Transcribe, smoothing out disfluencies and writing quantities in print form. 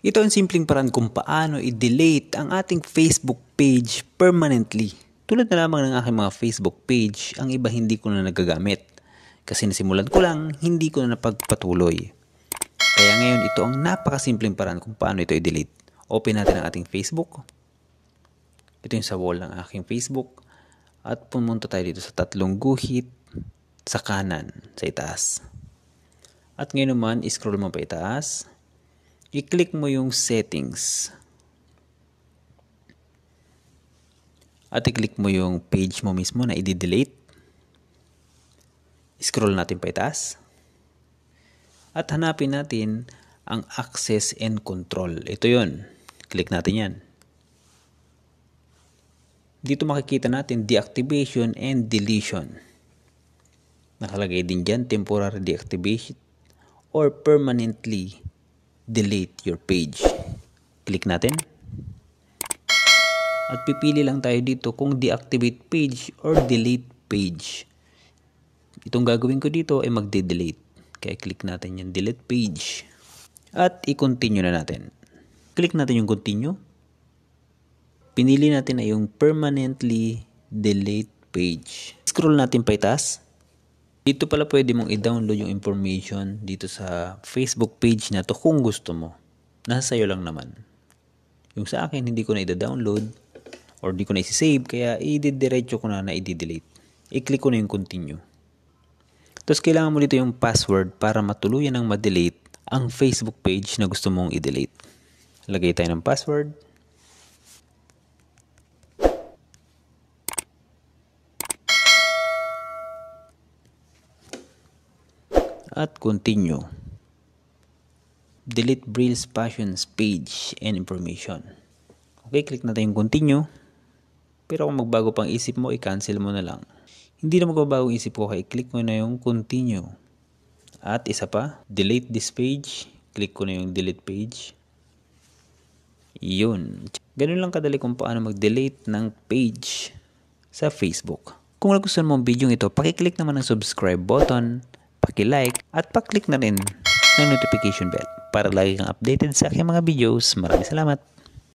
Ito ang simpleng paraan kung paano i-delete ang ating Facebook page permanently. Tulad na lamang ng aking mga Facebook page, ang iba hindi ko na nagagamit. Kasi nasimulan ko lang, hindi ko na napagpatuloy. Kaya ngayon ito ang napakasimpleng paraan kung paano ito i-delete. Open natin ang ating Facebook. Ito yung sa wall ng aking Facebook. At pumunta tayo dito sa tatlong guhit sa kanan, sa itaas. At ngayon naman, scroll mo pa itaas. I-click mo yung settings. At i-click mo yung page mo mismo na i-delete. Scroll natin pa itaas. At hanapin natin ang access and control. Ito yun. Click natin yan. Dito makikita natin deactivation and deletion. Nakalagay din dyan temporary deactivation or permanently delete your page. Click natin. At pipili lang tayo dito kung deactivate page or delete page. Itong gagawin ko dito ay magde-delete. Kaya click natin yung delete page. At i-continue na natin. Click natin yung continue. Pinili natin ay yung permanently delete page. Scroll natin pa itaas. Dito pala pwede mong i-download yung information dito sa Facebook page na to kung gusto mo. Nasa sayo lang naman. Yung sa akin, hindi ko na i-download or hindi ko na i-save kaya i-diretso ko na i-delete. I-click ko na yung continue. Tapos kailangan mo dito yung password para matuluyan ng ma-delete ang Facebook page na gusto mong i-delete. Lagay tayo ng password. At continue. Delete Brill's Passions page and information. Okay, click natin yung continue. Pero kung magbago pang isip mo, i-cancel mo na lang. Hindi na magbabago ang isip ko, kaya click mo na yung continue. At isa pa, delete this page. Click ko na yung delete page. Yun. Ganun lang kadali kung paano mag-delete ng page sa Facebook. Kung nagustuhan mo ang video ito, pakiclick naman ang subscribe button, paki-like, at pa-click na rin ng notification bell para lagi kang updated sa aking mga videos. Maraming salamat!